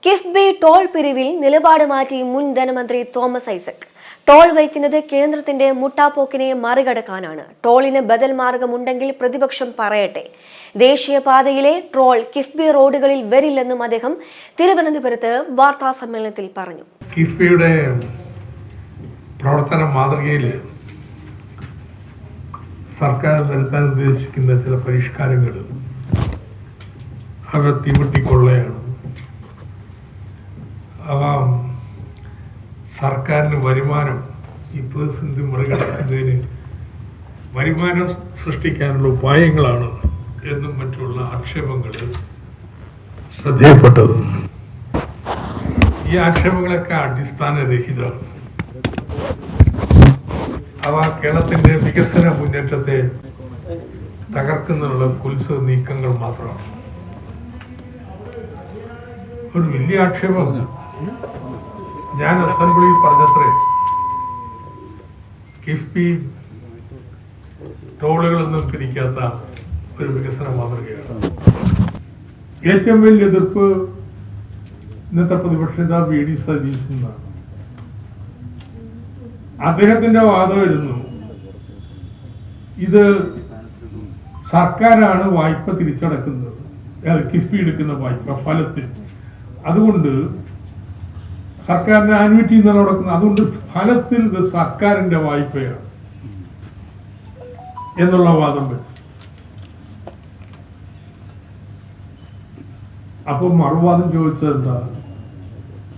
KIIFB toll പിരിവിൽ നിലപാട് മാറ്റി മുൻ ധനമന്ത്രി തോമസ് ഐസക്. ടോൾ വയ്ക്കുന്നത് കേന്ദ്രത്തിന്റെ മുട്ടാപ്പോക്കിനെ മറികടക്കാനാണ്. ടോളിന് ബദൽ മാർഗമുണ്ടെങ്കിൽ പ്രതിപക്ഷം പറയട്ടെ. ദേശീയപാതയിലെ ട്രോൾ കിഫ്ബി റോഡുകളിൽ വരില്ലെന്നും അദ്ദേഹം തിരുവനന്തപുരത്ത് വാർത്താ സമ്മേളനത്തിൽ പറഞ്ഞു. കിഫ്ബിയുടെ പ്രവർത്തന മാതൃകയിൽ സർക്കാർ വരുത്താൻ ഉദ്ദേശിക്കുന്ന ചില പരിഷ്കാരങ്ങൾ അവ തീവട്ടിക്കൊള്ളയാണ്. അവ സർക്കാരിന് വരുമാനം ഈ പ്രതിസന്ധി മറികടക്കുന്നതിന് വരുമാനം സൃഷ്ടിക്കാനുള്ള ഉപായങ്ങളാണ് എന്നും മറ്റുള്ള ആക്ഷേപങ്ങൾ ശ്രദ്ധയിൽപ്പെട്ടത്. ഈ ആക്ഷേപങ്ങളൊക്കെ അടിസ്ഥാനരഹിതമാണ്. അവ കേരളത്തിന്റെ വികസന മുന്നേറ്റത്തെ തകർക്കുന്നതിനുള്ള കുൽസിത നീക്കങ്ങൾ മാത്രമാണ്. ഒരു വലിയ ആക്ഷേപം ഞാൻ അസംബ്ലിയിൽ പറഞ്ഞത്രേ, കിഫ്ബി ടോളുകളൊന്നും പിരിക്കാത്ത ഒരു വികസന മാതൃകയാണ്. ഏറ്റവും വലിയ എതിർപ്പ് ഇന്നത്തെ പ്രതിപക്ഷ നേതാവ് വി ഡി സതീശനാണ്. അദ്ദേഹത്തിന്റെ വാദമായിരുന്നു ഇത് സർക്കാരാണ് വായ്പ തിരിച്ചടക്കുന്നത്, കിഫ്ബി എടുക്കുന്ന വായ്പ ഫലത്തിൽ, അതുകൊണ്ട് സർക്കാരിന്റെ ആനുവിറ്റി നടക്കുന്നത്, അതുകൊണ്ട് ഫലത്തിൽ ഇത് സർക്കാരിന്റെ വായ്പയാണ് എന്നുള്ള വാദം വരും. അപ്പൊ മറുവാദം ചോദിച്ചത് എന്താ?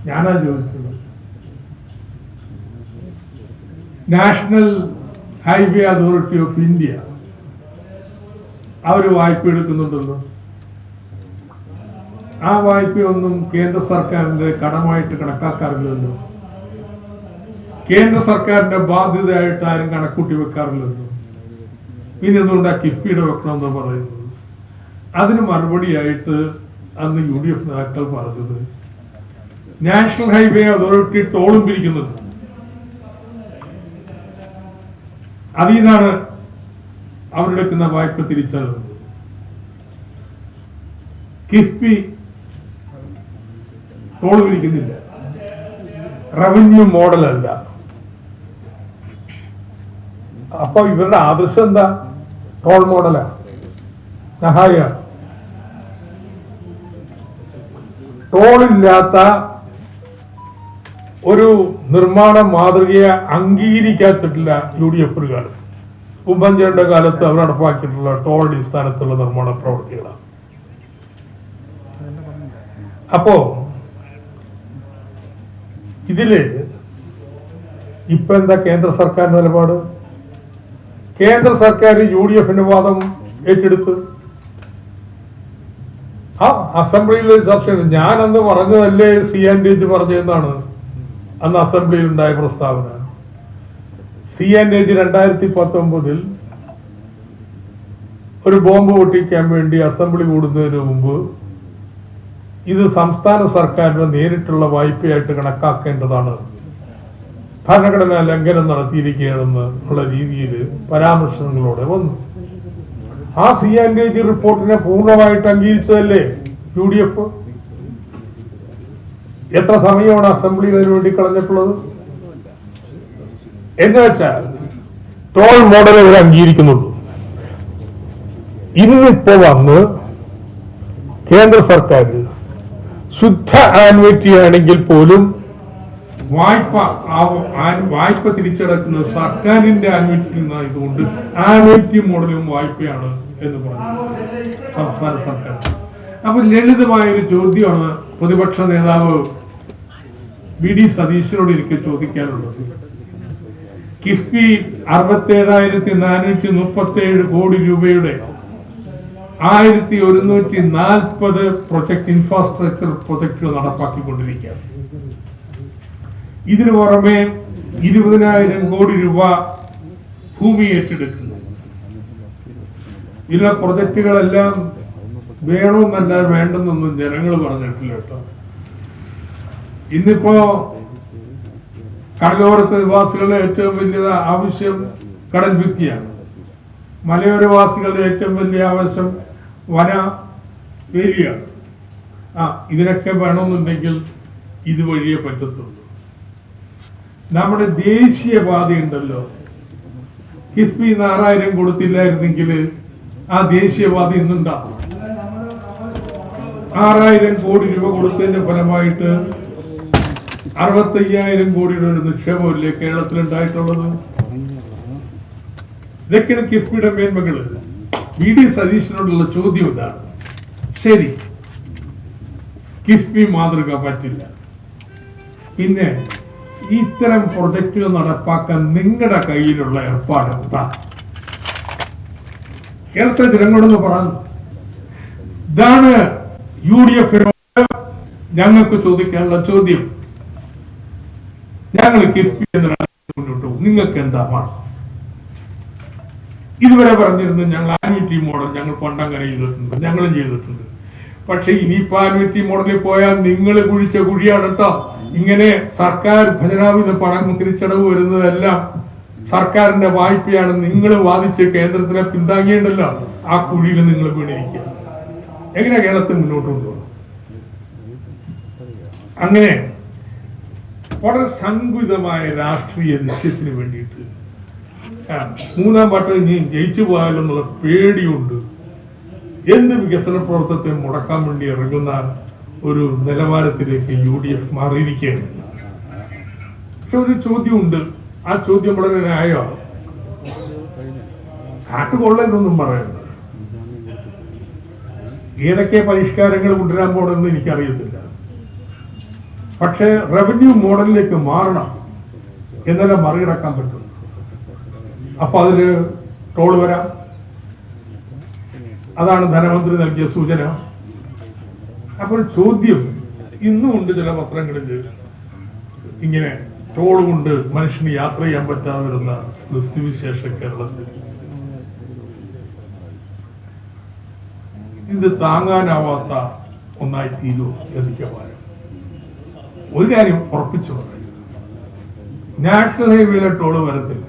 ഞാനാ ചോദിച്ചത്, national highway authority of India അവര് വായ്പ എടുക്കുന്നുണ്ടല്ലോ. ആ വായ്പയൊന്നും കേന്ദ്ര സർക്കാരിന്റെ കടമായിട്ട് കണക്കാക്കാറില്ലല്ലോ. കേന്ദ്ര സർക്കാരിന്റെ ബാധ്യതയായിട്ട് ആരും കണക്കൂട്ടി വെക്കാറില്ലല്ലോ. പിന്നെ എന്തുകൊണ്ടാണ് കിഫ്ബിയുടെ വെക്കണമെന്ന് പറയുന്നത്? അതിന് മറുപടിയായിട്ട് അന്ന് UDF നേതാക്കൾ പറഞ്ഞത് നാഷണൽ ഹൈവേ അതോറിറ്റി ടോളും പിരിക്കുന്നുണ്ട്, അതിൽ നിന്നാണ് അവരെടുക്കുന്ന വായ്പ തിരിച്ചറിയുന്നത്. കിഫ്ബി ടോൾ പിരിക്കുന്നില്ല, റവന്യൂ മോഡലല്ല. അപ്പൊ ഇവരുടെ ആദർശം എന്താ? ടോൾ മോഡലാ, സഹായ. ടോളില്ലാത്ത ഒരു നിർമ്മാണ മാതൃകയെ അംഗീകരിക്കാത്തിട്ടില്ല UDF കാലത്ത്. ഉമ്മൻചാണ്ടിയുടെ കാലത്ത് അവർ നടപ്പാക്കിയിട്ടുള്ള ടോൾ അടിസ്ഥാനത്തുള്ള നിർമ്മാണ പ്രവൃത്തികളാണ്. അപ്പോ ഇതില് ഇപ്പൊ എന്താ കേന്ദ്ര സർക്കാരിന്റെ നിലപാട്? കേന്ദ്ര സർക്കാർ UDFന്റെ വാദം ഏറ്റെടുത്ത് ആ അസംബ്ലിയിൽ ചർച്ച ചെയ്തു. ഞാനന്ന് പറഞ്ഞതല്ലേ CNDH പറഞ്ഞതെന്നാണ് അന്ന് അസംബ്ലിയിൽ ഉണ്ടായ പ്രസ്താവന. CNDH 2019 ഒരു ബോംബ് പൊട്ടിക്കാൻ വേണ്ടി അസംബ്ലി കൂടുന്നതിന് മുമ്പ് ഇത് സംസ്ഥാന സർക്കാരിന് നേരിട്ടുള്ള വായ്പയായിട്ട് കണക്കാക്കേണ്ടതാണ്, ഭരണഘടനാ ലംഘനം നടത്തിയിരിക്കുകയാണെന്ന് ഉള്ള രീതിയിൽ പരാമർശങ്ങളോടെ വന്നു. ആ CNDH റിപ്പോർട്ടിനെ പൂർണ്ണമായിട്ട് അംഗീകരിച്ചതല്ലേ UDF? എത്ര സമയമാണ് അസംബ്ലിയിൽ അതിനു വേണ്ടി കളഞ്ഞിട്ടുള്ളത്? എന്ന് വെച്ചാൽ ടോൾ മോഡൽ ഇവർ അംഗീകരിക്കുന്നുള്ളൂ. ഇന്നിപ്പോ വന്ന് കേന്ദ്ര സർക്കാർ ശുദ്ധ ആനുവിറ്റി ആണെങ്കിൽ പോലും വായ്പ തിരിച്ചടക്കുന്നത് സർക്കാരിന്റെ ആനുവിറ്റിയിൽ നിന്നായതുകൊണ്ട് ആനുവിറ്റി മോഡലും വായ്പയാണ് എന്ന് പറഞ്ഞു സംസ്ഥാന സർക്കാർ. അപ്പൊ ലളിതമായൊരു ചോദ്യമാണ് പ്രതിപക്ഷ നേതാവ് വി ഡി സതീശനോട് എനിക്ക് ചോദിക്കാനുള്ളത്. കിഫ്ബി 67,437 കോടി രൂപയുടെ 1140 പ്രൊജക്ട് ഇൻഫ്രാസ്ട്രക്ചർ പ്രൊജക്ടുകൾ നടപ്പാക്കിക്കൊണ്ടിരിക്കുകയാണ്. ഇതിനു പുറമെ 20,000 കോടി രൂപ ഭൂമി ഏറ്റെടുക്കുന്നു. ഇതിലെ പ്രൊജക്ടുകളെല്ലാം വേണമെന്നല്ല വേണ്ടെന്നൊന്നും ജനങ്ങൾ പറഞ്ഞിട്ടില്ല കേട്ടോ. ഇന്നിപ്പോ കടലോരത്തെ നിവാസികളുടെ ഏറ്റവും വലിയ ആവശ്യം കടൽ ഭിത്തിയാണ്. മലയോരവാസികളുടെ ഏറ്റവും വലിയ ആവശ്യം വന വേലിയാണ്. ഇതിനൊക്കെ വേണമെന്നുണ്ടെങ്കിൽ ഇതുവഴിയേ പറ്റത്തുള്ളൂ. നമ്മുടെ ദേശീയപാത ഉണ്ടല്ലോ, കിഫ്ബി 4000 കൊടുത്തില്ലായിരുന്നെങ്കിൽ ആ ദേശീയപാത ഇന്നുണ്ടാവും. 6000 കോടി രൂപ കൊടുത്തതിന്റെ ഫലമായിട്ട് 65,000 കോടിയുടെ ഒരു നിക്ഷേപമല്ലേ കേരളത്തിൽ ഉണ്ടായിട്ടുള്ളത്. ഇതൊക്കെയാണ് കിഫ്ബിയുടെ മേന്മകള്. വി ഡി സതീശനോടുള്ള ചോദ്യം ഇതാണ്, ശരി കിഫ്ബി മാതൃക പറ്റില്ല, പിന്നെ ഇത്തരം പ്രൊജക്ടുകൾ നടപ്പാക്കാൻ നിങ്ങളുടെ കയ്യിലുള്ള ഏർപ്പാട് എന്താ? കേരളത്തിലെ ജനങ്ങളോടൊന്ന് പറഞ്ഞു. ഇതാണ് UDF ഞങ്ങൾക്ക് ചോദിക്കാനുള്ള ചോദ്യം. ഞങ്ങൾ കിഫ്ബി മുന്നോട്ട് പോകും, നിങ്ങൾക്ക് എന്താ വേണം? ഇതുവരെ പറഞ്ഞിരുന്നു ഞങ്ങൾ ആന്വിറ്റി മോഡൽ ഞങ്ങൾ പണ്ടങ്ങനെ ചെയ്തിട്ടുണ്ട്, ഞങ്ങളും ചെയ്തിട്ടുണ്ട്. പക്ഷെ ഇനിയിപ്പോ ആന്വിറ്റി മോഡലിൽ പോയാൽ നിങ്ങൾ കുഴിച്ച കുഴിയാണ് കേട്ടോ. ഇങ്ങനെ സർക്കാർ ഖജനാവിന് പണം തിരിച്ചടവ് വരുന്നതെല്ലാം സർക്കാരിന്റെ വായ്പയാണ്. നിങ്ങൾ വാദിച്ച് കേന്ദ്രത്തിനെ പിന്താങ്ങിയുണ്ടല്ലോ, ആ കുഴിയിൽ നിങ്ങൾ വീണിരിക്കുക. എങ്ങനെ കേരളത്തിൽ മുന്നോട്ട് കൊണ്ടുപോകും? അങ്ങനെ വളരെ സങ്കുചിതമായ രാഷ്ട്രീയ ലക്ഷ്യത്തിന് വേണ്ടിയിട്ട് 3ാം വട്ടം ഇനി ജയിച്ചു പോയാലോ എന്നുള്ള പേടിയുണ്ട്. എന്ത് വികസന പ്രവർത്തനത്തെ മുടക്കാൻ വേണ്ടി ഇറങ്ങുന്ന ഒരു നിലവാരത്തിലേക്ക് UDF മാറിയിരിക്കുകയാണ്. പക്ഷെ ഒരു ചോദ്യമുണ്ട്, ആ ചോദ്യം വളരെ ന്യായമാണ്. കാട്ടുകൊള്ളതൊന്നും പറയുന്നത് ഏതൊക്കെ പരിഷ്കാരങ്ങൾ കൊണ്ടുവരാൻ പോകണമെന്ന് എനിക്കറിയത്തില്ല. പക്ഷെ റവന്യൂ മോഡലിലേക്ക് മാറണം, എന്നാലേ മറികടക്കാൻ പറ്റും. അപ്പൊ അതില് ടോൾ വരാം, അതാണ് ധനമന്ത്രി നൽകിയ സൂചന. അപ്പോൾ ചോദ്യം ഇന്നും ഉണ്ട് ചില പത്രങ്ങളിൽ, ഇങ്ങനെ ടോൾ കൊണ്ട് മനുഷ്യന് യാത്ര ചെയ്യാൻ പറ്റാതെ വരുന്ന സ്ഥിതിവിശേഷ കേരളത്തിൽ. ഇത് താങ്ങാനാവാത്ത ഒന്നായി തീരുമോ ലഭിക്കമായ ഒരു കാര്യം ഉറപ്പിച്ചു പറയും, നാഷണൽ ഹൈവേയിലെ ടോള് വരത്തില്ല.